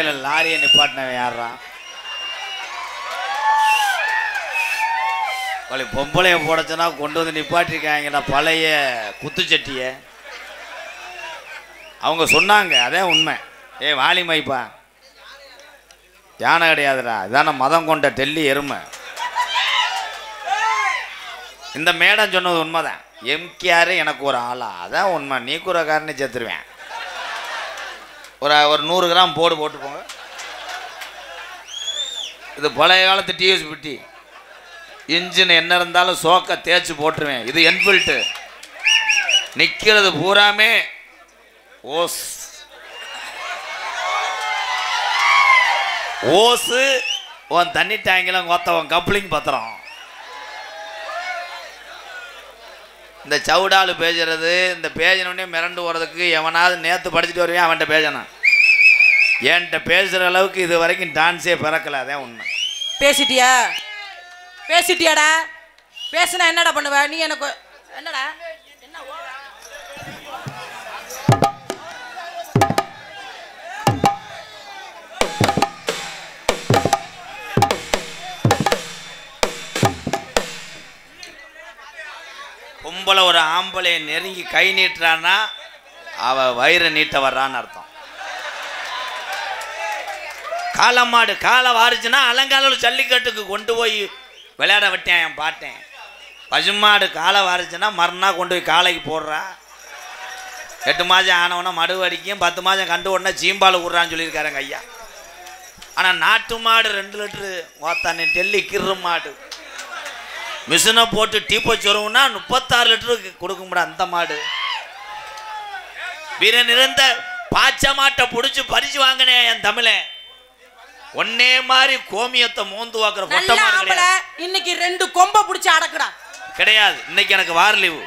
பொம்பளையில லாரியை நிப்பாட்டினவன் யாரா? பொம்பளைய போடச்சுன்னா கொண்டு வந்து நிப்பாட்டிருக்காங்கடா பழைய குத்துச்சட்டிய. அவங்க சொன்னாங்க, அதே உண்மை. வாலிமைப்பா, யானை கிடையாதுடா, இதான மதம் கொண்ட டெல்லி எருமை. இந்த மேடம் சொன்னது உண்மைதான். எம்கேஆர் எனக்கு ஒரு ஆளா, அதான் உண்மை. நீ கூறக்காரனே சேர்த்துருவேன். ஒரு 100 கிராம் போட்டு போங்க. இது பழைய காலத்து டிஎஸ் பிட்டி இன்ஜின், என்ன இருந்தாலும் சோக்க தேய்ச்சி போட்டுருவேன். இது என்ஃபீல்டு. நிற்கிறது பூராமே ஓசு. உன் தண்ணி டேங்கிலும் கொத்தவன் கப்ளிங் பத்திரம். இந்த சவுடாலு பேசுறது, இந்த பேஜனோடனே மிரண்டு போகிறதுக்கு எவனாவது நேற்று படிச்சுட்டு வருவேன் அவன்கிட்ட பேசணும். என்கிட்ட பேசுகிற அளவுக்கு இது வரைக்கும் டான்ஸே பிறக்கல, அதான் உண்மை. பேசிட்டியாடா? பேசுனா என்னடா பண்ணுவ நீ? எனக்கு என்னடா என்ன பொம்பளை ஒரு ஆம்பளை நெருங்கி கை நீட்டுறான்னா அவ வயிறு நீட்ட வர்றான்னு அர்த்தம். காளமாடு காலை வாரிச்சுன்னா அலங்கால ஜல்லிக்கட்டுக்கு கொண்டு போய் விளையாட விட்டேன் என் பாட்டேன். பசுமாடு காலை வாரிச்சுன்னா மறுநாள் கொண்டு போய் காலைக்கு போடுறா. 8 மாதம் ஆனவனா மடு அடிக்கும், 10 மாதம் கண்டு உடனே சீம்பால் விட்றான்னு சொல்லியிருக்காருங்க ஐயா. ஆனால் நாட்டு மாடு 2 லிட்டரு ஓத்தானே டெல்லி கிரு மாடு மிஷினை போட்டு டீப்போ சொருவுன்னா 36 லிட்டருக்கு கொடுக்க முடியாது அந்த மாடு. வீர நிறைந்த பாச்ச மாட்டை பிடிச்சி பறிச்சு வாங்கினேன் என் தமிழை. ஒன்னே மாதிரி கோமியத்தை மோந்து வாக்குற பொட்ட மாடு இன்னைக்கு 2 கொம்பை பிடிச்சி அடக்குடா கிடையாது. இன்னைக்கு எனக்கு வார லீவு.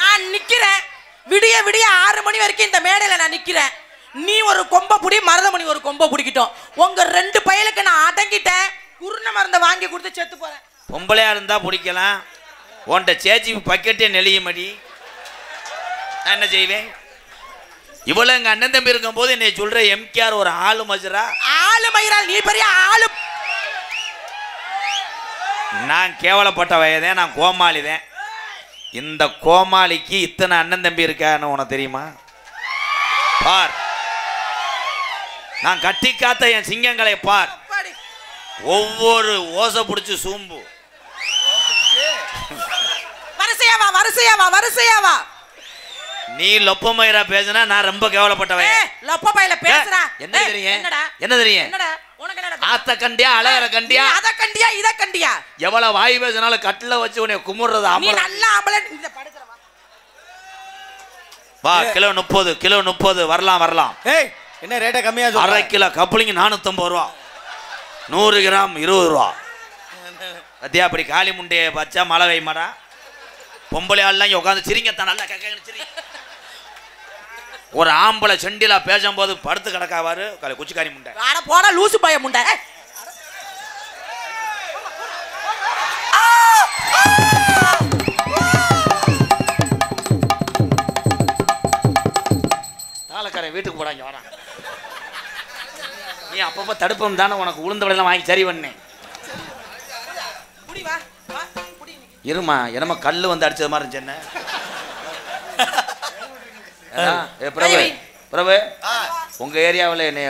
நான் நிக்கிறேன் விடிய 6 மணி வரைக்கும் இந்த மேடையில நான் நிக்கிறேன். நீ ஒரு கொம்பை பிடி, மருதமணி ஒரு கொம்பை பிடிக்கிட்டோம். உங்க 2 பயலுக்கு நான் அடங்கிட்டேன். குருண மருந்தை வாங்கி கொடுத்து செத்து போறேன். பொம்பளையா இருந்தா பிடிக்கலாம். உன்கிட்ட சேச்சி பக்கெட்டே நெளியுமடி. நான் என்ன செய்வேன்? இவ்வளவு எங்க அண்ணன் தம்பி இருக்கும் போது என்னை சொல்ற எம்கேஆர் ஒரு ஆளு மஜரா. ஆளு மயிரால் நீ பெரிய ஆளு. நான் கேவலப்பட்ட வயதேன், நான் கோமாளிதேன். இந்த கோமாளிக்கு இத்தனை அண்ணன் தம்பி இருக்கான்னு உனக்கு தெரியுமா? பார், நான் கட்டி காத்த என் சிங்கங்களை பார். ஒவ்வொரு ஓசை பிடிச்சு சூம்பு. வரிசையாவா நீ லொப்ப மயிரா பேசுனா நான் ரொம்ப கேவலப்பட்டவன். லொப்ப மயில பேசுறா. என்ன தெரியும்? என்ன தெரியும்? ஆத்த கண்டியா அழகர கண்டியா அத கண்டியா இத கண்டியா? எவ்வளவு வாய் பேசினாலும் கட்டில வச்சு உன்னை குமுறது நீ நல்ல ஆம்பளை. இந்த படுத்துற வா. கிலோ 30 வரலாம். ஏய் என்ன ரேட்ட கம்மியா சொல்ற? 1/2 கிலோ கப்ளிங் 450 ரூபா, 100 கிராம் 20 ரூபா. பத்தியா அப்படி காளி முண்டையை வச்சா மழை வைமாடா. பொம்பளை ஆள்லாம் உட்காந்து சிரிங்கத்தான் நல்லா சிரி. ஒரு ஆம்பளை செண்டிலா பேசும்போது படுத்து கிடக்காவாரு குச்சிக்காரி முண்டை. அட போடா லூசு பைய முண்டை. தாளக்காரன் வீட்டுக்கு போடாங்க வரான். நீ அப்பப்போ தடுப்பம் தானே உனக்கு உளுந்த வடையெல்லாம் வாங்கி சரி பண்ணேன். இருமா, என்னமா கல்லு வந்து அடிச்சது மாதிரி இருந்துச்சு. என்ன பிரபு பிரபு உங்க ஏரியாவில் என்ன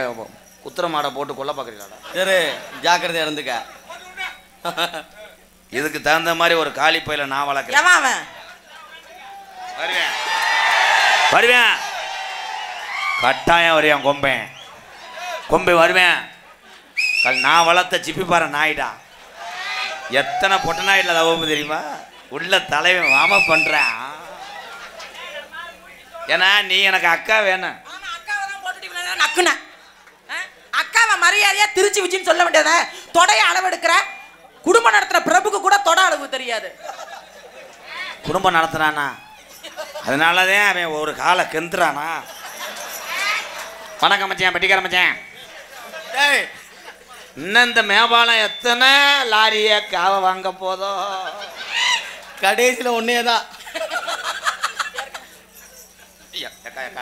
குத்துற மாடை போட்டு கொல்ல பாக்குறீங்களா? சரி ஜாக்கிரதையா இருந்துக்க. இதுக்கு தகுந்த மாதிரி ஒரு காலி பையில நான் வளர்க்கிறேன். வருவேன் கட்டாயம் வருவேன். கொம்பை வருவேன். நான் வளர்த்த சிப்பி பாரு நாயிடா. எத்தனை பொட்ட நாயில தவப்பு தெரியுமா? உள்ள தலைவன் வாம பண்றேன். ஏன்னா நீ எனக்கு அக்கா வேணும். அக்காவை மரியாதையா திருச்சி வச்சுன்னு சொல்ல வேண்டியத. தொடைய அளவு எடுக்கிற குடும்பம் நடத்துற பிரபுக்கு கூட தொட அளவு தெரியாது. குடும்பம் நடத்துறானா? அதனாலதான் அவன் ஒரு காலை கெந்துறானா? வணக்கம் மச்சான், பெட்டிக்கார மச்சான். இன்னும் இந்த மேம்பாலம் எத்தனை லாரிய காவை வாங்க போதோ? கடைசியில் ஒன்னேதான்.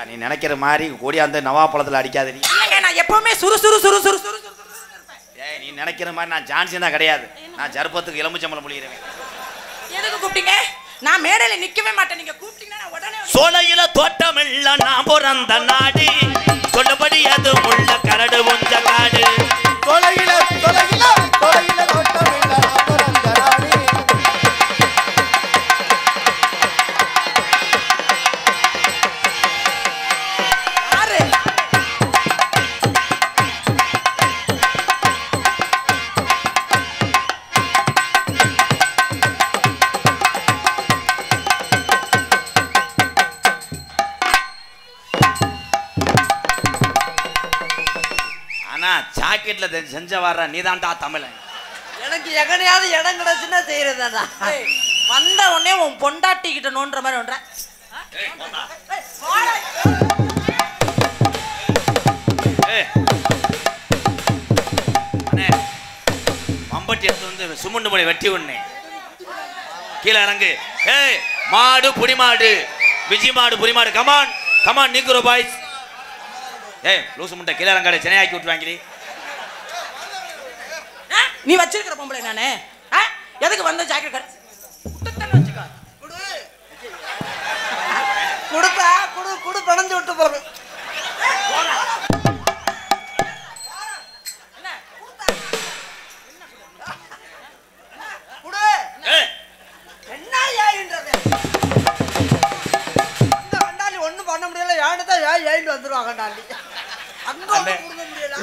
நீ நினைக்கிற மாதிரி கூடிய அந்த நவாப்பழத்தில் அடிக்காத. நீ நான் எப்பவுமே சுறு சுறு சுறு சுறு சுறு சுறு ஏய் நீ நினைக்கிற மாதிரி நான் ஜான்சன் தான் கிடையாது. நான் ஜருப்பத்துக்கு எலும்புச்சம்பளம் புளிகிறேன். எதுக்கு கூப்பிட்டீங்க? நான் மேடையில நிக்கவே மாட்டேன். நீங்க கூப்பிட்டீங்கன்னா நான் உடனே சோலையில தோட்டமில்ல நான் பிறந்த நாடு, சொல்லபடி அது முள்ள கரடு உஞ்ச காடு. தொலையில தொலையில தொலையில தோட்டமில்ல நான் பிறந்த நாடு. யாரு? ஆனா ஜாக்கெட்ல செஞ்ச வர்ற நீதான்டா தமிழன். எனக்கு எங்கனையாவது இடம் கிடைச்சுன்னா செய்யறதா. ஏய், வந்த உடனே உன் பொண்டாட்டி கிட்ட நோன்ற மாதிரி நோன்ற. மம்பட்டி எடுத்து வந்து சுமுண்டு மொழி வெட்டி ஒண்ணு கீழே இறங்கு. ஏய் மாடு புடி மாடு, விஜி மாடு புடி மாடு. கமான் கமான் நீக்குறோ பாய்ஸ். ஏய் லூசு முட்டை கீழே இறங்காடு, சென்னையாக்கி விட்டுவாங்களே. நீ வச்சிருக்கிற பொம்பளை நானே. எதுக்கு வந்த ஜாக்கெட் வச்சுக்கோ. கொடுத்தா குடு குடு பணஞ்சு விட்டு போறது. குடு என்ன ஏன்றது அந்த கண்டாலி ஒண்ணும் பண்ண முடியல. ஏன்தான் ஏன் வந்துருவாங்க கண்டாலி.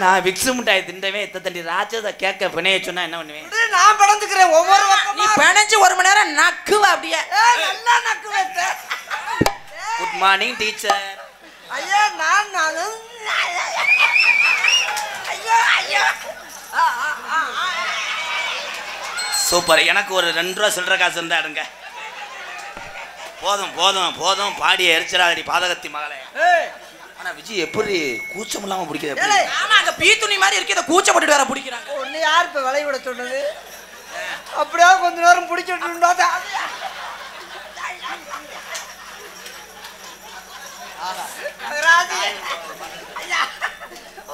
நான் விக்ஸு முட்டாய் திண்டவே தண்டி ராஜத கேட்க பிணைய சொன்னா என்ன பண்ணுவேன்? நான் படந்துக்கிறேன் ஒவ்வொரு நீ பிணைஞ்சு ஒரு மணி நேரம் நக்குவ அப்படியே. நல்லா நக்கு வைத்த. Good morning teacher. ஐயா நான் ஐயோ ஐயோ சூப்பர். எனக்கு ஒரு 2 ரூபா சில்லற காசு இருந்தா எடுங்க. போதும் போதும் போதும். பாடிய எரிச்சலாடி பாதகத்தி மகளே. ஆனா விஜய் எப்படி கூச்சம் இல்லாம பிடிக்குது? ஆமா, அங்க பீ துணி மாதிரி இருக்கு. இத கூச்சப்பட்டு வேற பிடிக்கிறாங்க. ஒண்ணு யார் இப்ப விலை விட சொன்னது? அப்படியே கொஞ்ச நேரம் பிடிச்சிட்டு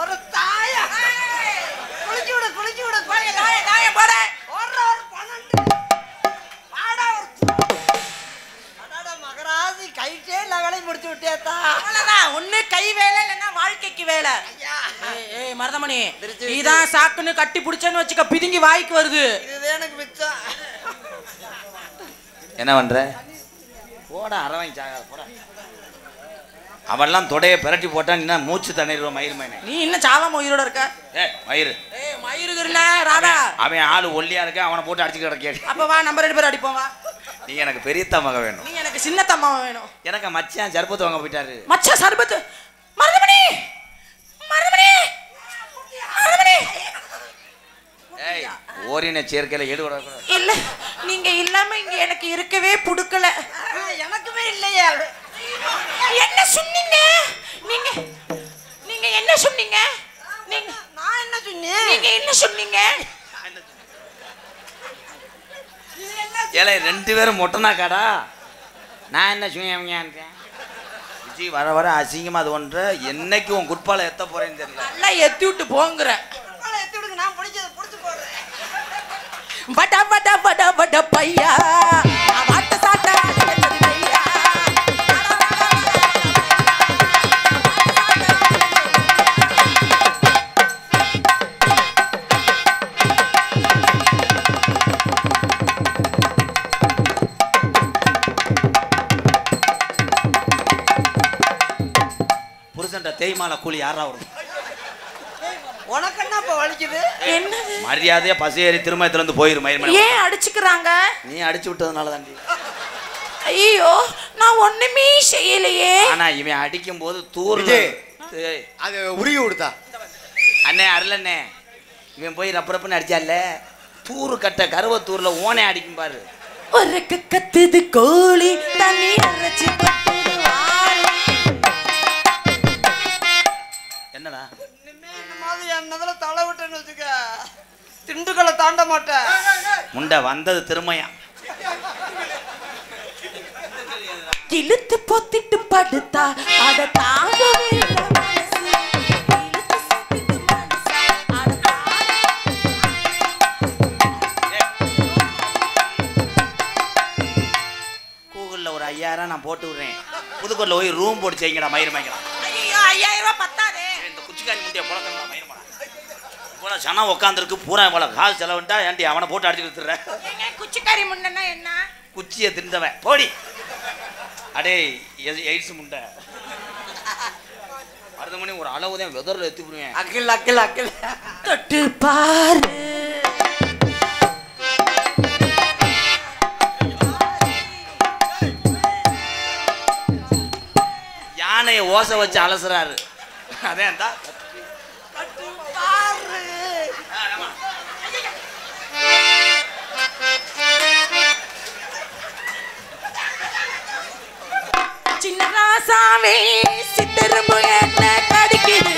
ஒரு தாயா குளிச்சு விட குளிச்சு விட நாய போட மகராசி கைட்டே இல்ல வேலை முடிச்சு விட்டேத்தா. அவ்வளவுதான். ஒண்ணு கை வேலை இல்லைன்னா வாழ்க்கைக்கு வேலை. ஏய் மருதமணி, நீதான் சாக்குன்னு கட்டி பிடிச்சேன்னு வச்சுக்க, பிதுங்கி வாய்க்கு வருது. இதுதான் எனக்கு மிச்சம். என்ன பண்ற? போட அரவங்க சாகாத போட. அவெல்லாம் தொடைய பிரட்டி போட்டா நீ மூச்சு தண்ணிடுவோம் மயிர் மயனே. நீ இன்னும் சாவாம உயிரோட இருக்க. மயிறு மயிருக்குறல ராதா. அவன் ஆளு ஒல்லியா இருக்க, அவனை போட்டு அடிச்சு கிடக்கேன். அப்ப வா, நம்ம 2 பேரும் அடிப்போம் வா. நீ எனக்கு பெரிய மக வேணும். நீ எனக்கு சின்ன தம்மா வேணும். எனக்கு மச்சான் சர்பத்து வாங்க போயிட்டாரு. மச்சான் சர்பத்து. மருதமணி மருதமணி மருதமணி. ஏய் ஓரின சேர்க்கையில ஈடுபட கூடாது. இல்ல, நீங்க இல்லாம இங்க எனக்கு இருக்கவே புடுக்கல. எனக்குமே இல்லையா? என்ன சொன்னீங்க நீங்க? நீங்க என்ன சொன்னீங்க? நீங்க நான் என்ன சொன்னேன்? நீங்க என்ன சொன்னீங்க? ஏலே 2 பேரும் மொட்டனா காடா. நான் என்ன சொன்னேன்? விஜய் வர வர அசிங்கமா அது ஒன்ற. என்னைக்கு உன் குட்பால எத்த போறேன்னு தெரியல. நல்லா எத்தி விட்டு போங்கற. எத்தி விடுங்க, நான் பிடிச்சது பிடிச்சு போடுறேன். வட வட வட வட பையா வாட்ட சாட்ட அடிச்சது பையா. புருஷன்ட தேய்மால கூலி யாரா வரும்? உனக்கு என்ன இப்ப வலிக்குது? என்னது? மரியாதையா பசேரி திருமயத்துல இருந்து போயிரு மயிர். ஏன் அடிச்சுக்கறாங்க? நீ அடிச்சு விட்டதுனால தாண்டி. ஐயோ, நான் ஒண்ணுமே செய்யலையே. ஆனா இவன் அடிக்கும் போது தூர் அது உருகி விடுதா. அண்ணே அருளண்ணே, இவன் போய் ரப்பரப்புன்னு அடிச்சால தூரு கட்ட கருவத்தூர்ல ஓனே அடிக்கும் பாரு. ஒரு கத்துது கோழி தண்ணி அரைச்சு கத்துது வாழை. என்னடா இனிமே இந்த மாதிரி என்னதுல தலை விட்டேன்னு வச்சுக்க, திண்டுக்கலை தாண்ட மாட்டேன். முண்டை வந்தது திருமையா. இழுத்து பொத்திட்டு படுத்தா அத தாங்கவே இல்ல மனசு. இழுத்து புதுக்கோட்டில் போய் ரூம் போட்டு செய்யுங்கடா மயிர் வாங்கிக்கலாம். ஐயோ 5000 ரூபாய் பத்தாதே. இந்த குச்சிக்காரி முட்டையை புழக்கணும் மயிர் மாடா போல சனம் உட்காந்துருக்கு பூரா போல காசு செலவுண்டா ஏன்டி அவனை போட்டு அடிச்சு கொடுத்துட்ற. ஏங்க குச்சிக்காரி முண்டனா என்ன? குச்சியை திண்டவன் போடி. அடே எய்ட்ஸ் முண்டை அடுத்த மணி ஒரு அளவு தான் வெதரில் எத்தி போடுவேன். அக்கில் அக்கில் அக்கில் தொட்டு பாரு யானையை ஓசை வச்சு அலசுறாரு. அதேன் தான் சின்ன ராசாவே சித்தரும்பு என்ன கடிக்குது.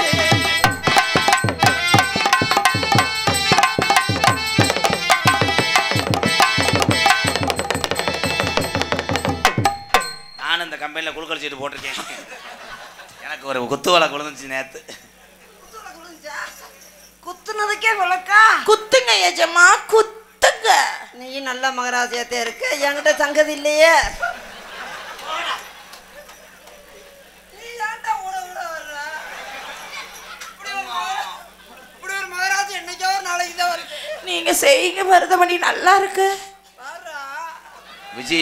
நானும் இந்த கம்பெனியில் குழுக்கள் சீட்டு போட்டிருக்கேன். எனக்கு ஒரு குத்துவலை குழுந்துச்சு நேற்று. குத்துனதுக்கே விளக்கா? குத்துங்க எஜமா குத்துங்க. நீ நல்ல மகராசியத்தே இருக்க, என்கிட்ட சங்கதி இல்லையே. நீங்க செய்யுங்க மருதமணி நல்லா இருக்கு. விஜி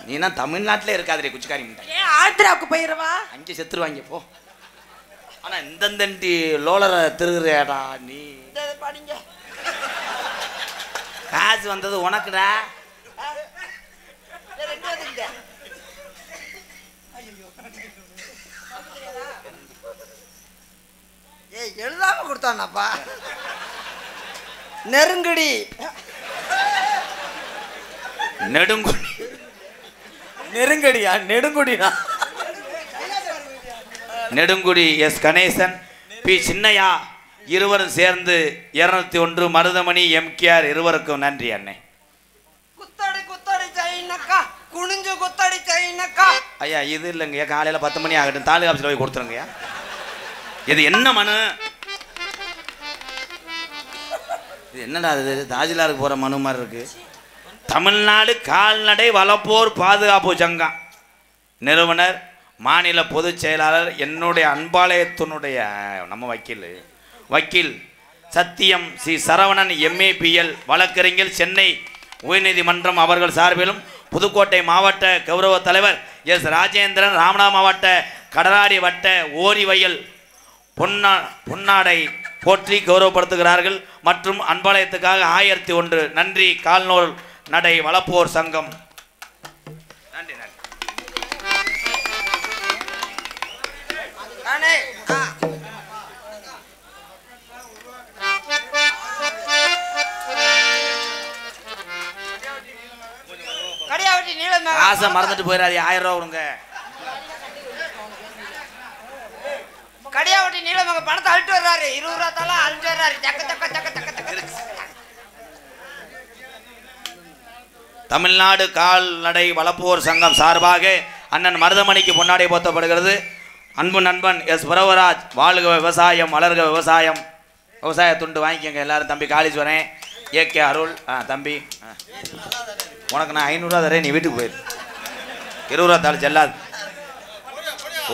நீனா தமிழ்நாட்டிலே இருக்காதே குச்சிக்காரி முண்டை. ஏன் ஆந்திராவுக்கு போயிடுவா? அங்கே செத்துருவாங்க போ. ஆனால் இந்தந்தண்டி லோலரை திருகுறியாடா நீ. படிங்க. காசு வந்தது உனக்குடா. ஏய் எழுதாம கொடுத்தானப்பா. நெருங்குடி நெடுங்குடி நெருங்கடியா நெடுங்குடியா நெடுங்குடி எஸ் கணேசன் பி சின்னையா இருவரும் சேர்ந்து 201 மருதமணி எம்கேஆர் இருவருக்கும் நன்றி அண்ணே. குத்தடி குத்தடி செய்யனக்கா குனிஞ்சு குத்தடி செய்யனக்கா. ஐயா இது இல்லைங்கய்யா காலையில் 10 மணி ஆகட்டும் தாலுகா ஆஃபீஸில் போய் கொடுத்துருங்கய்யா. இது என்ன மனு? இது என்னடா இது தாஜிலாருக்கு போகிற மனு மாதிரி இருக்கு. தமிழ்நாடு கால்நடை வளப்போர் பாதுகாப்பு சங்கம் நிறுவனர் மாநில பொதுச் செயலாளர் என்னுடைய அன்பாலயத்தினுடைய நம்ம வக்கீல் சத்தியம் சி சரவணன் MAPL வழக்கறிஞர் சென்னை உயர்நீதிமன்றம் அவர்கள் சார்பிலும் புதுக்கோட்டை மாவட்ட கௌரவ தலைவர் எஸ் ராஜேந்திரன் ராமநாதபுரம் மாவட்ட கடலாடி வட்ட ஓரிவயல் பொன்னாடை போற்றி கௌரவப்படுத்துகிறார்கள். மற்றும் அன்பாலயத்துக்காக 1001 நன்றி கால்நோர் நடை வளப்போர் சங்கம். நன்றி நன்றி. கடியாவட்டி நீளமா ஆசை மறந்துட்டு போயிடாது. 1000 ரூபா கொடுங்க. கடியாவட்டி நீளமாக பணத்தை அழிட்டு வர்றாரு. 20 ரூபா தாலாம் அழிட்டு வர்றாரு. தக்க தக்க தக்க தக்க தக்க. தமிழ்நாடு கால்நடை வளப்போர் சங்கம் சார்பாக அண்ணன் மருதமணிக்கு பொன்னாடை போத்தப்படுகிறது. அன்பு நண்பன் எஸ் பிரவராஜ் வாழ்க விவசாயம் வளர்க விவசாயம். விவசாய துண்டு வாங்கிக்கோங்க எல்லாரும். தம்பி காளீஸ்வரன் AK அருள் தம்பி உனக்கு நான் 500 ரூபா தரேன், நீ வீட்டுக்கு போயிரு. 20 ரூபா தாள் செல்லாது.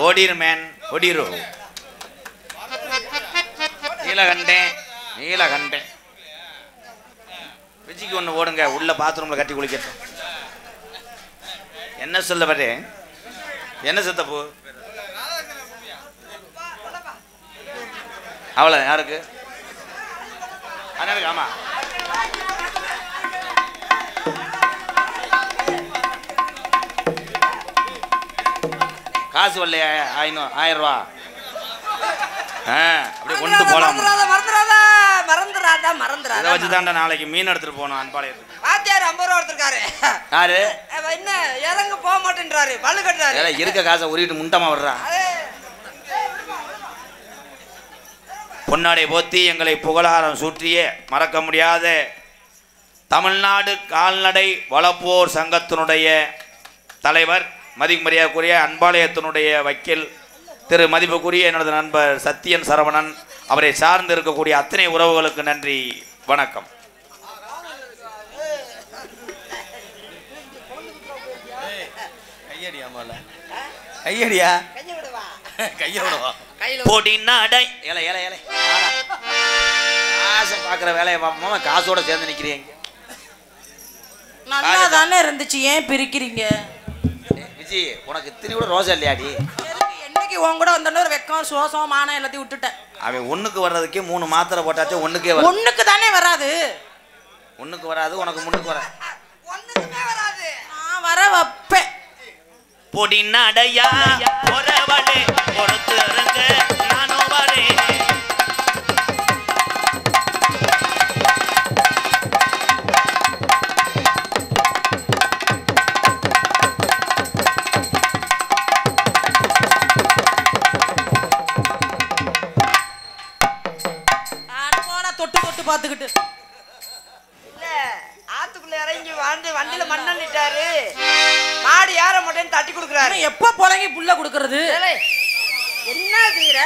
ஓடிரு மேன் ஓடிரு. நீலகண்டேன் விஜய்க்கு ஒன்று ஓடுங்க. உள்ள பாத்ரூமில் கட்டி குளிக்கட்டும். என்ன சொல்ல வரே? என்ன சித்தப்பூ? அவ்வளோ யாருக்கு? அண்ணனுக்கு. ஆமாம் காசு வரலையா? 1000 ரூபா. அப்படியே கொண்டு போகலாம். இதை வச்சு தாண்டா நாளைக்கு மீன் எடுத்துட்டு போகணும் அன்பாளையத்துக்கு. வாத்தியார் 50 ரூபா எடுத்துருக்காரு. யாரு? என்ன இறங்க போக மாட்டேன்றாரு, பல்லு கட்டுறாரு. இருக்க காசை உருவிட்டு முண்டமா வர்றா. பொன்னாடை போத்தி எங்களை புகழாரம் சூற்றிய மறக்க முடியாத தமிழ்நாடு கால்நடை வளப்போர் சங்கத்தினுடைய தலைவர் மதிமரியாதைக்குரிய அன்பாளையத்தினுடைய வக்கீல் திரு மதிப்புக்குரிய எனது நண்பர் சத்தியன் சரவணன் அவரை சார்ந்து இருக்கக்கூடிய அத்தனை உறவுகளுக்கு நன்றி வணக்கம். கையடியா கையை விடுவா கையை விடுவா கையில போட்டின்னா அடை ஏல ஏல ஏல காசை பார்க்குற வேலையை பார்ப்போமா காசோட சேர்ந்து நிற்கிறீங்க நல்லா தானே இருந்துச்சு ஏன் பிரிக்கிறீங்க விஜி உனக்கு இத்தனை கூட ரோசா இல்லையாடி என்னைக்கு உன் கூட வந்தோன்னு ஒரு வெக்கம் சோசம் மானம் எல்லாத்தையும் விட்டுட்டேன் அவன் ஒண்ணுக்கு வர்றதுக்கே 3 மாத்திரை போட்டாச்சும் ஒண்ணுக்கே வர ஒண்ணுக்கு தானே வராது ஒண்ணுக்கு வராது உனக்கு முன்னுக்கு வர ஒண்ணுக்குமே வராது நான் வர வைப்பேன் பொடின்னா அடையா பொறவளே பொறுத்து இருங்க நானும் வரேன் தொட்டு தொட்டு பாத்துக்கிட்டு இல்ல ஆத்துக்குள்ள இறங்கி வண்டியில மண்ணன்னிட்டாரு மாடு யார மாட்டேன்னு தட்டி கொடுக்குறாரு எப்ப புலங்கி புள்ள கொடுக்கறது என்ன தீர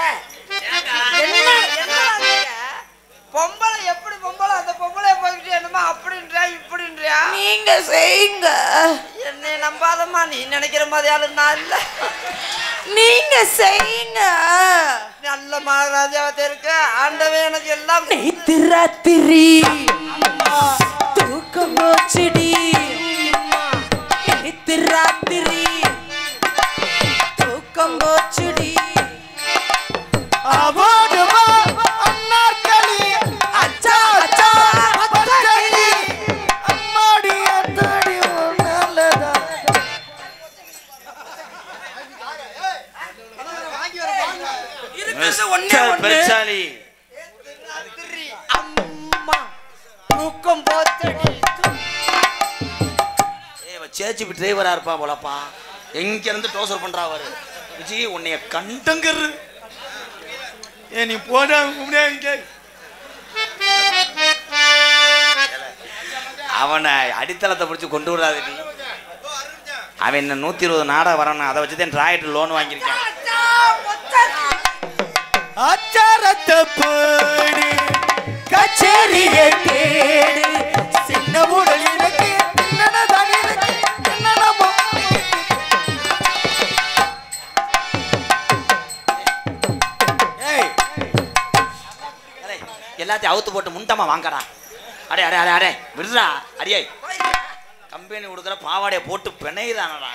என்ன பொம்பளை எப்படி பொம்பளை அந்த பொம்பளை போய்கிட்டு என்னமா அப்படின்றா இப்படின்றியா நீங்க செய்யுங்க என்னை நம்பாதம்மா நீ நினைக்கிற மாதிரியாலும் நான் இல்ல நீங்க செய்யுங்க நல்ல மகாராஜாவத்தை இருக்க ஆண்டவே எனக்கு எல்லாம் நேத்து ராத்திரி தூக்கம் போச்சுடி நேத்து ராத்திரி தூக்கம் போச்சுடி அவாடுமா அன்னார்களி அச்சா அச்சா அத்தகளி அம்மாடி அத்தடி நல்லதா இருக்குது ஒண்ணே ஒண்ணு பெருசாலி அம்மா தூக்கம் போத்தடி சேச்சி டிரைவரா இருப்பா போலப்பா எங்க இருந்து டோசர் பண்றா அவரு விஜி உன்னைய கண்டங்கரு நீ போடா அவனை அடித்தளத்தை பிடிச்சி கொண்டு விடாது நீ அவன் என்ன 120 நாடகம் வரணும் அதை வச்சுதான் டிராய்டு லோன் வாங்கியிருக்கேன் அச்சாரத்தை போடு கச்சேரிய கேடு சின்ன உடல் எனக்கு என்னதான் எனக்கு என்னமோ ஏய் எல்லாத்தையும் அவுத்து போட்டு முண்டமா வாங்கடா அடே அடே அடே அடே விடுறா அடியே கம்பெனி கொடுக்குற பாவாடையை போட்டு பிணையிறானடா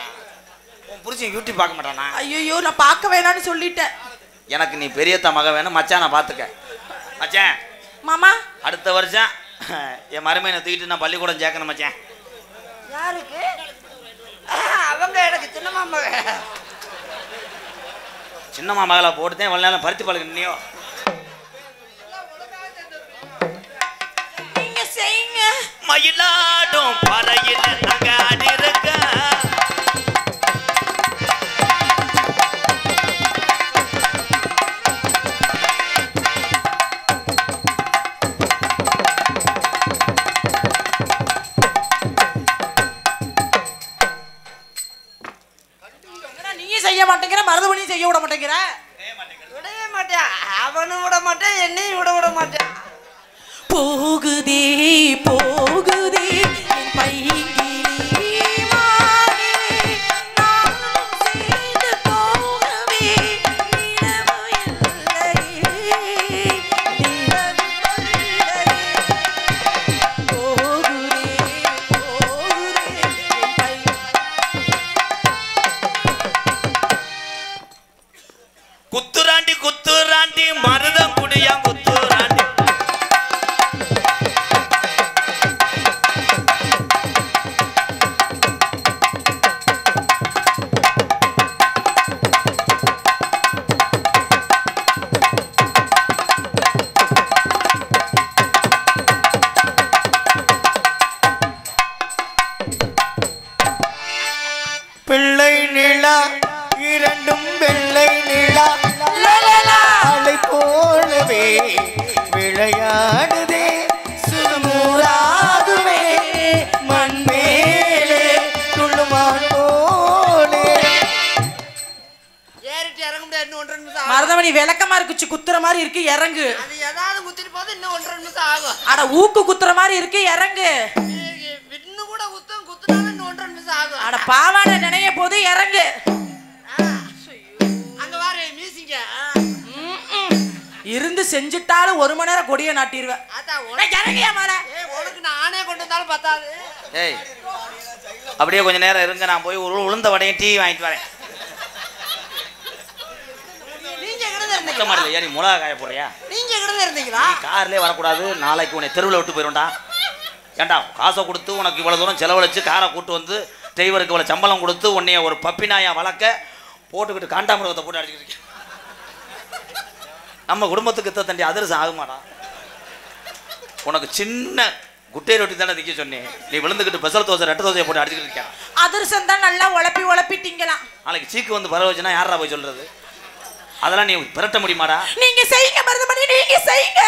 உன் புரிச்சு யூடியூப் பார்க்க மாட்டானா ஐயோ நான் பார்க்க வேணாம்னு சொல்லிட்டேன் எனக்கு நீ பெரியத்த மக வேணும் மச்சான் நான் பார்த்துக்க மச்சான் மாமா அடுத்த வருஷம் என் மருமையை தூக்கிட்டு நான் பள்ளிக்கூடம் சேர்க்கணும் மச்சான் யாருக்கு அவங்க எனக்கு சின்ன மாமக சின்னம்மா மகளை போட்டுதேன் இவ்வளோ நேரம் பருத்தி பழகு நின்னையோ நீங்க செய்யுங்க மயிலாடும் பறையில் நகாடி இருக்க நீ செய்ய மாட்டேங்கிற மருதமணி செய்ய விட மாட்டேங்கிற விடவே மாட்டேன் அவனும் விட மாட்டேன் என்னையும் விட மாட்டேன் போகுதே போகுதே என் பைங்கிளி மானே, நானும் சேர்ந்து போகவே நிலவு இல்லையே, நிலவு இல்லையே. போகுதே போகுதே என் குத்துராண்டி குத்துராண்டி மருதம் குடியா குத்துராண்டி பிள்ளை நிலா இரண்டும் வெள்ளை நிலா அலை போலவே விளையாடுதே சுடுமூறாதுமே மண் மேலே துள்ளுமான் போலே ஏறிட்டு இறங்க முடியாது இன்னும் 1.5 நிமிஷம் ஆகும். மருதமணி விளக்கமா இருக்குச்சு குத்துற மாதிரி இருக்கு இறங்கு. அது ஏதாவது குத்திட்டு போது இன்னும் 1.5 நிமிஷம் ஆகும். அட ஊக்கு குத்துற மாதிரி இருக்கு இறங்கு. இன்னும் கூட குத்துனாலும் இன்னும் 1.5 நிமிஷம் ஆகும். அட பாவாடை நினைய போது இறங்கு. மீசிங்க இருந்து செஞ்சுட்டாலும் 1 மணி நேரம் கொடியை நாட்டிடுவேன். அதான் இறங்கியா மேல. உனக்கு நானே கொண்டு வந்தாலும் பத்தாது. ஏய் அப்படியே கொஞ்ச நேரம் இருங்க, நான் போய் ஒரு உளுந்த வடையும் டீ வாங்கிட்டு வரேன். நீங்க எங்க முட்டை மாடல ஏறி மிளகா காய போறியா? நீங்க எங்க இருந்தீங்களா? கார்லயே வரக்கூடாது, நாளைக்கு உன்னை தெருவில் விட்டு போயிடும்டா. ஏண்டா காசை கொடுத்து உனக்கு இவ்வளோ தூரம் செலவழிச்சு காரை கூட்டு வந்து டிரைவருக்கு இவ்வளோ சம்பளம் கொடுத்து உன்னைய ஒரு பப்பி நாயா வளர்க்க போட்டுக்கிட்டு காண்டாமிருகத்தை போட்டு அடிச்சுக்கிட்டு இருக்கேன். நம்ம குடும்பத்துக்கு தண்டி அதிரசம் ஆகுமாடா? உனக்கு சின்ன குட்டை ரொட்டி தானே திக்க சொன்னேன், நீ விழுந்துக்கிட்டு பெசல் தோசை ரெட்டை தோசையை போட்டு அடிச்சுக்கிட்டு இருக்கேன். அதிரசம் தான் நல்லா உழப்பிட்டீங்களாம். நாளைக்கு சீக்கு வந்து பரவ வச்சுன்னா யாரா போய் சொல்றது? அதெல்லாம் நீ பிரட்ட முடியுமாடா? நீங்க செய்யுங்க மருதமணி, நீங்க செய்யுங்க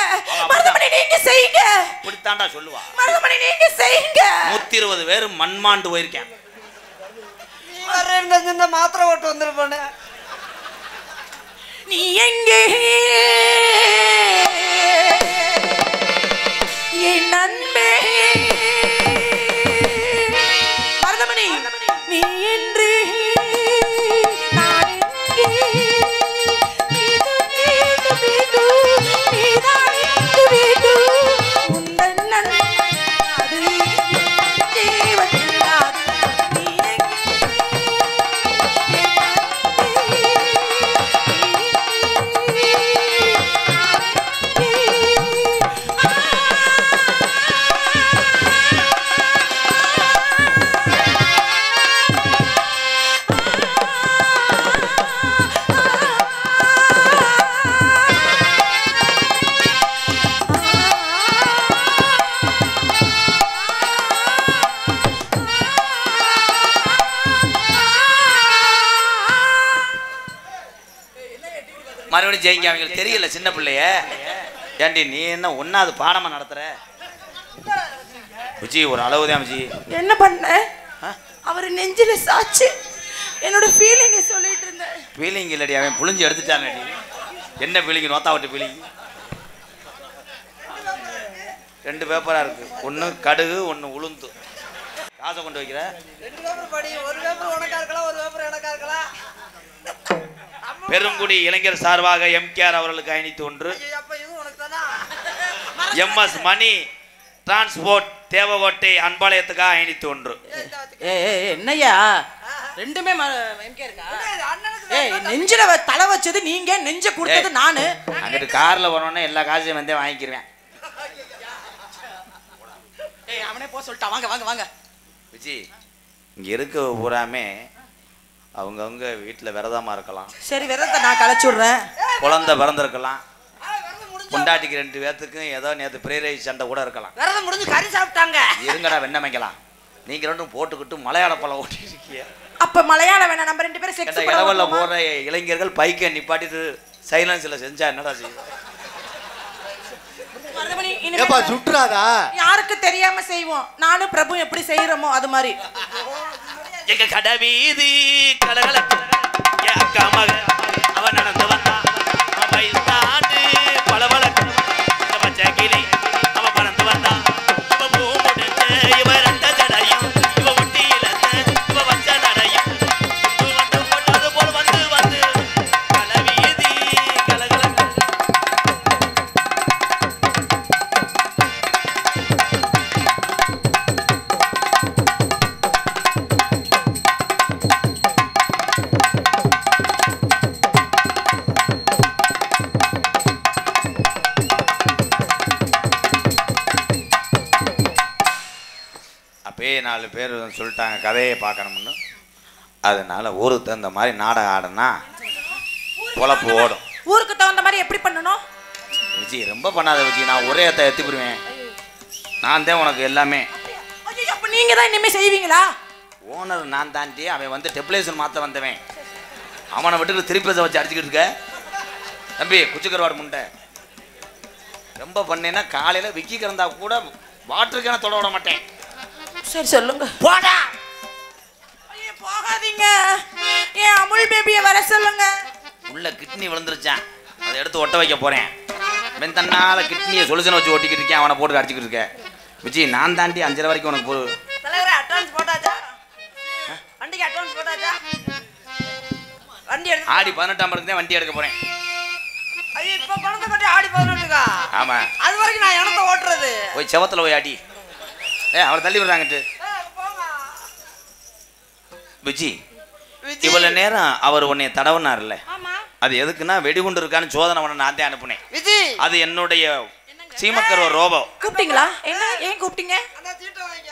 மருதமணி, நீங்க செய்யுங்க. இப்படித்தாண்டா சொல்லுவா. மருதமணி நீங்க செய்யுங்க. 120 பேர் மண்மாண்டு போயிருக்கேன். நீ வர்றேன்னு இந்த மாத்திரை ஓட்டு வந்துருப்பானே. நீ எங்கே என் நண்பே மருதமணி, நீ என்று நான் எங்கே மறுபடியும் ஜெயிங்க. அவங்களுக்கு தெரியல சின்ன பிள்ளைய. ஏண்டி நீ என்ன ஒன்னாவது பாடமா நடத்துற? விஜி ஒரு அளவுதான் விஜி. என்ன பண்ண? அவர் நெஞ்சில சாச்சு என்னோட ஃபீலிங்கை சொல்லிட்டு இருந்தேன். ஃபீலிங் இல்லடி, அவன் புளிஞ்சு எடுத்துட்டானடி. என்ன ஃபீலிங்? நோத்தா விட்டு ஃபீலிங். 2 பேப்பரா இருக்கு, ஒன்று கடுகு ஒன்று உளுந்து. காசை கொண்டு வைக்கிற 2 பேப்பர் படி, ஒரு பேப்பர் உனக்கா இருக்கலாம், ஒரு பேப்பர் எனக்கா இருக்கலாம். பெருங்குடி இளைஞர் சார்பாக எம்கேஆர் அவர்களுக்கு 501. எம்எஸ் மணி டிரான்ஸ்போர்ட் தேவகோட்டை அன்பாளையத்துக்காக 501. என்னையா ரெண்டுமே எம்கே இருக்கா? நெஞ்சில தலை வச்சது நீங்க, நெஞ்ச கொடுத்தது நானு. அங்கிட்டு கார்ல வரணும்னா எல்லா காசையும் வந்தே வாங்கிக்கிறேன். அவனே போ சொல்லிட்டான். வாங்க வாங்க வாங்க விஜி. இங்க இருக்க பூராமே அவங்கவுங்க வீட்டுல விரதமா இருக்கலாம். சரி விரதத்தை நான் கலைச்சு விடுறேன். குழந்தை பிறந்திருக்கலாம். பொண்டாட்டிக்கு 2 பேத்துக்கும் ஏதோ நேற்று பிரேரை சண்டை கூட இருக்கலாம். விரதம் முடிஞ்சு கறி சாப்பிட்டாங்க. இருங்கடா வெண்ணமைக்கலாம். நீங்க 2 போட்டுக்கிட்டு மலையாள பழம் ஓட்டி இருக்கீங்க. அப்ப மலையாளம் வேணா, நம்ம 2 பேரும் செக்ஸ் பண்ண இடவல்ல போற இளைஞர்கள் பைக்கை நிப்பாட்டிட்டு சைலன்ஸ்ல செஞ்சா என்னடா செய்யும்? ஏப்பா சுற்றுறாதா? யாருக்கு தெரியாம செய்வோம். நானும் பிரபு எப்படி செய்யறோமோ அது மாதிரி. எங்க கடை வீதி கலகல அக்கா மக அவன் நடந்து வந்தா, அவன் பைசாண்டு பளபள பச்சை கிளி அவன் பறந்து வந்தா. இவ பூ முடிஞ்ச இவ 2 ஜடையும், இவ ஒட்டி இழந்த இவ வச்ச நடையும், வந்து போட்டது போல் வந்து வந்து கடை வீதி கலகல. அப்பயே 4 பேர் சொல்லிட்டாங்க கதையை பார்க்கணும்னு. அதனால ஊருக்கு தகுந்த மாதிரி நாடகம் ஆடுனா பொழப்பு ஓடும். ஊருக்கு தகுந்த மாதிரி எப்படி பண்ணணும்? விஜி ரொம்ப பண்ணாத விஜி, நான் ஒரே இடத்த எத்தி போடுவேன். நான் தான் உனக்கு எல்லாமே. அப்ப நீங்க தான் இனிமே செய்வீங்களா? ஓனர் நான் தாண்டி அவன் வந்து டெப்லேஷன் மாற்ற வந்தவன். அவனை விட்டுட்டு திருப்பி வச்சு அடிச்சுக்கிட்டு இருக்க தம்பி. குச்சிக்கருவாடு முண்டை ரொம்ப பண்ணேன்னா காலையில் விக்கி கிடந்தா கூட வாட்டருக்கான தொட விட மாட்டேன். சரி சொல்லுங்க. போடா. ஐயோ போகாதீங்க. ஏன் அமுல் பேபியை வர சொல்லுங்க. உள்ள கிட்னி விழுந்துருச்சான், அதை எடுத்து ஒட்ட வைக்க போறேன். தன்னால கிட்னியை சொல்யூஷன் வச்சு ஒட்டிக்கிட்டு இருக்கேன். அவனை போட்டு அடிச்சுக்கிட்டு இருக்கேன். விஜய் நான் தாண்டி 5:30 வரைக்கும் உனக்கு போடு. தலைவரே அட்வான்ஸ் போட்டாச்சா? வண்டிக்கு அட்வான்ஸ் போட்டாச்சா? வண்டி எடுத்து ஆடி 18ஆம் தான் வண்டி எடுக்க போறேன். ஐயோ இப்ப பணத்தை கட்டி ஆடி 18க்கா? ஆமா. அது வரைக்கும் நான் எனத்த ஓட்டுறது. போய் செவத்துல போய் ஆடி. அவளை தள்ளி விடுறாங்கட்டு. விஜி இவ்வளவு நேரம் அவர் உன்னை தடவினார்ல, அது எதுக்குன்னா வெடிகுண்டு இருக்கான்னு சோதனை பண்ண நான் தான் அனுப்புனேன். விஜி அது என்னுடைய சீமக்கர் ஒரு ரோபோ. கூப்பிட்டீங்களா? என்ன ஏன் கூப்பிட்டீங்க? அந்த சீட்டை வாங்க.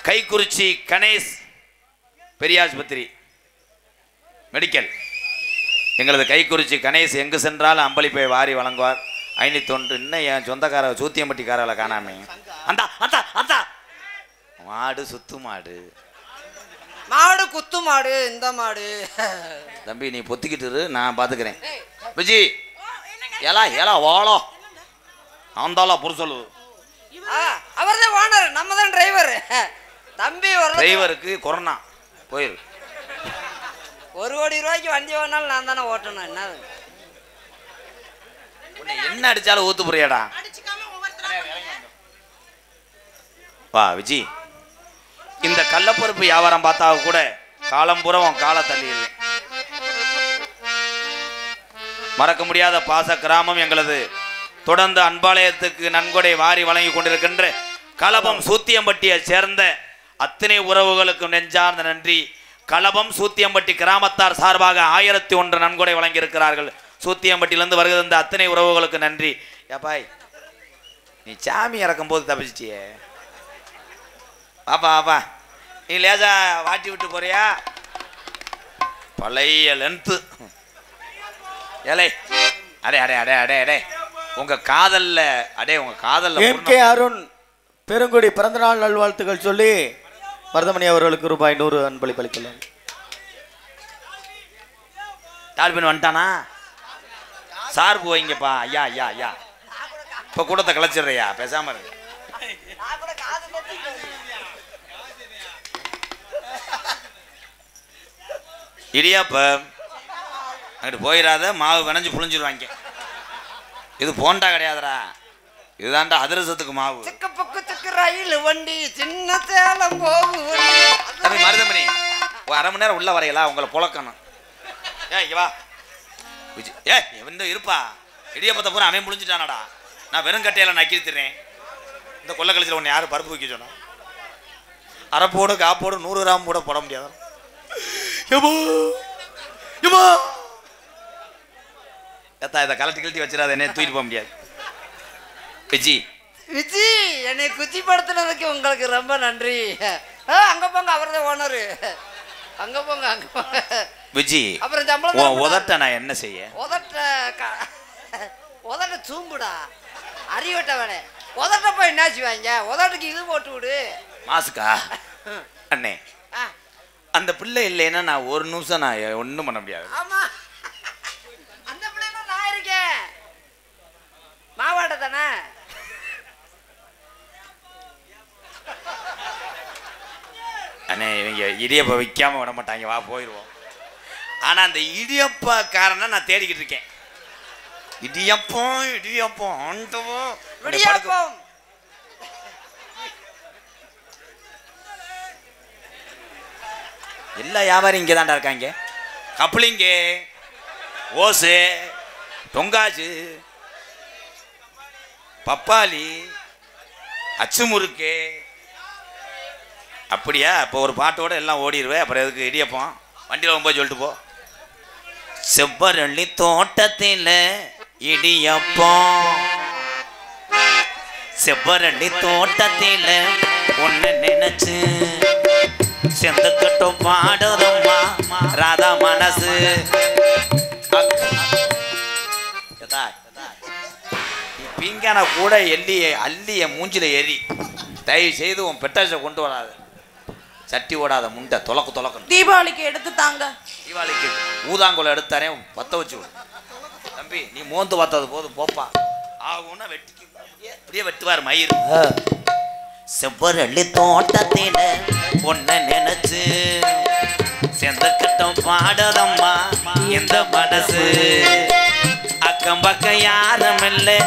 கைக்குறிச்சி கணேஷ் பெரியாஸ்பத்திரி மெடிக்கல். எங்களது கைக்குறிச்சி கணேஷ் எங்கு சென்றாலும் அம்பளிப்பை வாரி வழங்குவார். 501. இன்னும் என் சொந்தக்கார சூத்தியம்பட்டிக்காரர்களை காணாமே. அந்த அந்த அந்த மாடு சுத்து மாடு, மாடு குத்து மாடு, இந்த மாடு. தம்பி நீ பொத்திக்கிட்டு நான் பாத்துக்கிறேன். விஜி ஏலா ஏலா ஓலோ ஆந்தாலா புருஷலு. அவர் தான் ஓனர், நம்ம தான் டிரைவர். தம்பி ஒரு டிரைவருக்கு கொரோனா போயிரு. 1 கோடி ரூபாய்க்கு வண்டி வேணாலும் நான் தானே ஓட்டணும். என்ன என்ன அடிச்சாலும் ஊத்து புரியாடா. வா விஜி, இந்த கள்ளப்பருப்பு வியாபாரம் பார்த்தா கூட காலம்புறம் காலை தள்ளிடுவேன். மறக்க முடியாத பாச கிராமம் எங்களது. தொடர்ந்து அன்பாலயத்துக்கு நன்கொடை வாரி வழங்கி கொண்டிருக்கின்ற கலபம் சூத்தியம்பட்டியை சேர்ந்த அத்தனை உறவுகளுக்கு நெஞ்சார்ந்த நன்றி. கலபம் சூத்தியம்பட்டி கிராமத்தார் சார்பாக 1001 நன்கொடை வழங்கியிருக்கிறார்கள். சூத்தியம்பட்டியிலிருந்து வருகிற அத்தனை உறவுகளுக்கு நன்றி. ஏப்பாய் நீ சாமி இறக்கும் போது தப்பிச்சிட்டியே. பாப்பா பாப்பா நீ லேசா வாட்டி விட்டு போறியா? பழைய லென்த்து ஏலே. அடே அடே அடே அடே அடே உங்க காதல்ல அடே உங்க காதல்ல எம்.கே. அருண் பெருங்குடி பிறந்தநாள் நல்வாழ்த்துக்கள் சொல்லி மருதமணி அவர்களுக்கு ரூபாய் 100 அன்பளிப்பளிக்கலாம். டால்பின் வந்துட்டானா? சார்பு வைங்கப்பா. ஐயா ஐயா ஐயா இப்ப கூட்டத்தை கலைச்சிடுறியா? பேசாம இருக்கு. இடியாப்ப அங்கிட்டு போயிடாத, மாவு வினைஞ்சு புளிஞ்சிருவாங்க. இது போண்டா கிடையாதுடா, இதுதான்டா அதிரசத்துக்கு மாவு. சிக்க பக்கு சிக்க ரயில் வண்டி சின்ன சேலம் போகுது. தம்பி மருதமணி ஒரு 1/2 மணி நேரம் உள்ள வரையலா, உங்களை புழக்கணும். இங்க வா விஜய். இன்னும் இருப்பா. இடியாப்பத்தை பூரா அவன் புளிஞ்சிட்டானடா. நான் வெறும் கட்டையில நக்கிடுத்துறேன். இந்த கொள்ள கழிச்சில் ஒன்று யாரும் பருப்பு வைக்க சொன்னா? அரைப்போடு காப்போடு 100 கிராம் கூட போட முடியாது. இதை கலட்டி கழட்டி வச்சிடாத, என்ன தூக்கிட்டு போக முடியாது. விஜி விஜி என்னை குச்சிப்படுத்தினதுக்கு உங்களுக்கு ரொம்ப நன்றி. அங்க போங்க, அவர் தான் ஓனரு. அங்க போங்க அங்க போங்க விஜி. அப்புறம் சம்பளம் உதட்ட நான் என்ன செய்ய? உதட்ட சூம்புடா அறிவட்ட வேணே. உதட்ட போய் என்ன செய்வாங்க? உதட்டுக்கு இது போட்டு விடு. மாசுக்கா அண்ணே, அந்த பிள்ளை இல்லைன்னா நான் ஒரு நிமிஷம் நான் ஒன்றும் பண்ண முடியாது. ஆமா அந்த பிள்ளைங்க நான் இருக்கேன். மாவாட்ட தானே. அண்ணே இவங்க இடியப்ப விற்காம விட மாட்டாங்க. வா போயிடுவோம். ஆனால் அந்த இடியப்பக்காரனை நான் தேடிக்கிட்டு இருக்கேன். இடியப்பம் இடியப்பம் ஆண்டவம் இடியப்பம். எல்லா வியாபாரம் இங்கே தாண்டா இருக்காங்க. கப்ளிங்க, ஓசு, தொங்காச்சு, பப்பாளி, அச்சு முறுக்கு. அப்படியா? இப்போ ஒரு பாட்டோட எல்லாம் ஓடிடுவேன். அப்புறம் எதுக்கு இடியப்பம்? வண்டியில் போகும்போது சொல்லிட்டு போ. செவ்வரளி தோட்டத்தில் இடியப்பம், செவ்வரளி தோட்டத்தில் ஒன்று நினைச்சு செந்தக்கட்டும் பாடுறம்மா ராதா மனசு. பீங்கான கூட அள்ளிய மூஞ்சில ஏறி தயவு செய்து உன் பெட்டாசை கொண்டு வராத. சட்டி ஓடாத முண்டை தொலக்கு தொலக்கணும். தீபாவளிக்கு எடுத்து தாங்க. தீபாவளிக்கு ஊதாங்குளம் எடுத்தாரேன் பத்த வச்சு விடு. தம்பி நீ மோந்து பார்த்தது போதும் போப்பா. ஆகும்னா வெட்டிக்கு அப்படியே வெட்டுவார் மயிர். செவ்வரளி தோட்டத்தில ஒன்ன நினைச்சு செந்தக்கட்டம் பாடுறம்மா இந்த மனசு. அக்கம் பக்கம் யாரும் இல்லை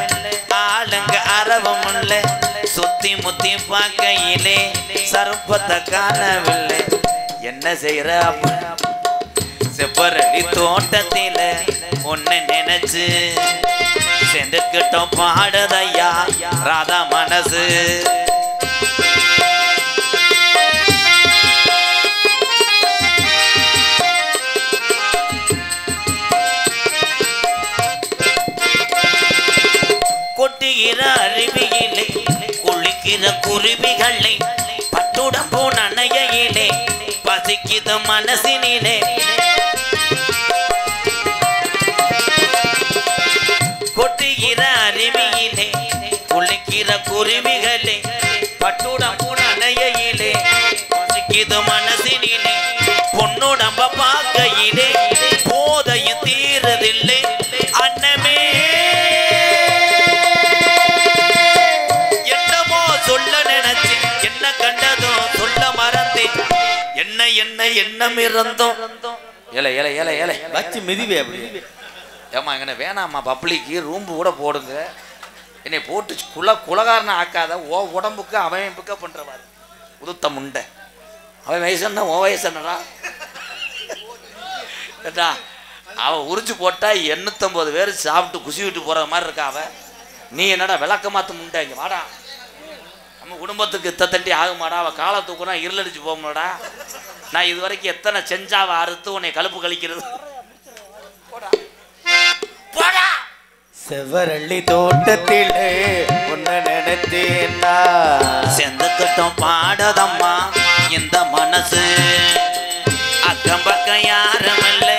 ஆளுங்க அரவம் இல்லை சுத்தி முத்தி பார்க்கையிலே சருப்பத்தை காணவில்லை என்ன செய்யற செப்பரடி தோட்டத்தில ஒன்னு நினைச்சு சென்றுக்கிட்டோம் பாடுதையா ராதா மனசு கொட்டுகிற அருவியிலே குளிக்கிற குருவிகளை பட்டுடம்போ நனையிலே பசிக்குது மனசினிலே கொட்டுகிற அருவியிலே குளிக்கிற குருவிகளை பட்டுடம்போ நனையிலே பசிக்குது மனசினிலே பொன்னுடம்ப பார்க்கையிலே போதையும் தீரதில்லை அன்னமே எண்ணம் இருந்தோம் ஏல ஏல ஏல ஏல வச்சு மிதிவே அப்படி ஏமா எங்கன வேணாம்மா பப்ளிக்கு ரூம்பு கூட போடுங்க என்னை போட்டு குலகாரனை ஆக்காத ஓ உடம்புக்கு அவன் பிக்கப் பண்றவாரு உதுத்த முண்டை அவன் வயசு என்ன ஓ வயசு என்னடா கேட்டா அவன் உறிஞ்சு போட்டா 850 பேர் சாப்பிட்டு குசி விட்டு போற மாதிரி இருக்கா அவன் நீ என்னடா விளக்க மாத்த முண்டை இங்க வாடா நம்ம குடும்பத்துக்கு தட்டி ஆகுமாடா அவள் காலை தூக்குனா இருளடிச்சு போகமாடா நான் இது வரைக்கும் எத்தனை செஞ்சாவை அறுத்து உன்னை கழுப்பு கழிக்கிறது செவரள்ளி தோட்டத்திலே உன்னை நினைத்தேன்னா செந்துக்கிட்டோம் பாடதம்மா இந்த மனசு அக்கம் பக்கம் யாரும் இல்லை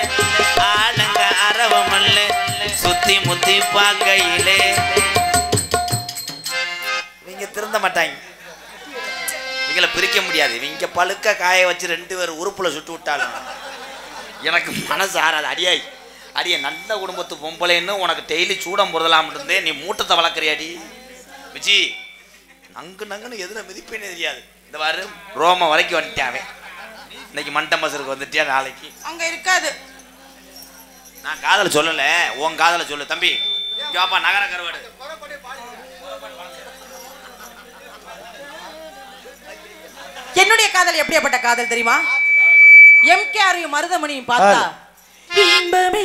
ஆளுங்க அரவம் இல்லை சுத்தி முத்தி பார்க்கையிலே இவங்க திருந்த மாட்டாங்க இவங்களை பிரிக்க முடியாது இவங்க பழுக்க காய வச்சு 2 பேர் உறுப்புல சுட்டு விட்டாலும் எனக்கு மனசு ஆறாது அடியே நல்ல குடும்பத்து பொம்பளைன்னு உனக்கு டெய்லி சூடம் போடலாம் இருந்தே நீ மூட்டத்தை வளர்க்குறியாடி விஜி நங்குன்னு எதுல மிதிப்பேன்னு தெரியாது இந்த வாரு ரோம வரைக்கும் வந்துட்டாவே இன்னைக்கு மண்டம் பசருக்கு வந்துட்டியா நாளைக்கு அங்க இருக்காது நான் காதல சொல்லல உன் காதல சொல்லு தம்பி இங்கப்பா நகர கருவாடு என்னுடைய காதல் எப்படியாப்பட்ட காதல் தெரியுமா எம்கேஆரையும் மருதமணியும் பார்த்தா இன்பமே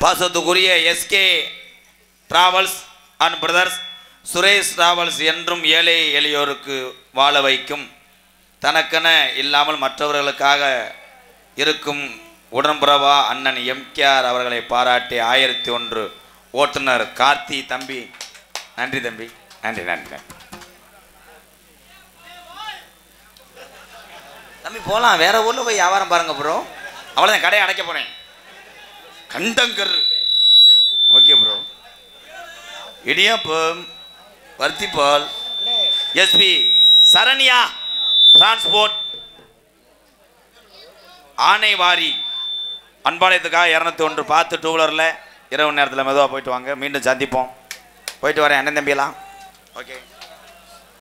பாசத்துக்குரிய SK travels and brothers, Suresh travels என்றும் ஏழை எளியோருக்கு வாழ வைக்கும், தனக்கென இல்லாமல் மற்றவர்களுக்காக இருக்கும் உடன்பிறவா அண்ணன் எம்கேஆர் அவர்களை பாராட்டி 1001 ஓட்டுநர் கார்த்தி தம்பி. நன்றி தம்பி, நன்றி நன்றி தம்பி. போகலாம், வேற ஊரில் போய் வியாபாரம் பாருங்க ப்ரோ. அவ்வளோதான், கடையை அடைக்க போனேன். கண்டங்கர் ஓகே ப்ரோ. இடியாப்பம், பருத்திப்பால், எஸ்பி சரண்யா டிரான்ஸ்போர்ட், ஆனைவாரி அன்பாளையத்துக்காக 201 பார்த்து 2 வீலரில் இரவு நேரத்தில் மெதுவாக போயிட்டு வாங்க. மீண்டும் சந்திப்போம். போயிட்டு வரேன் அண்ணன் தம்பியெல்லாம். ஓகே.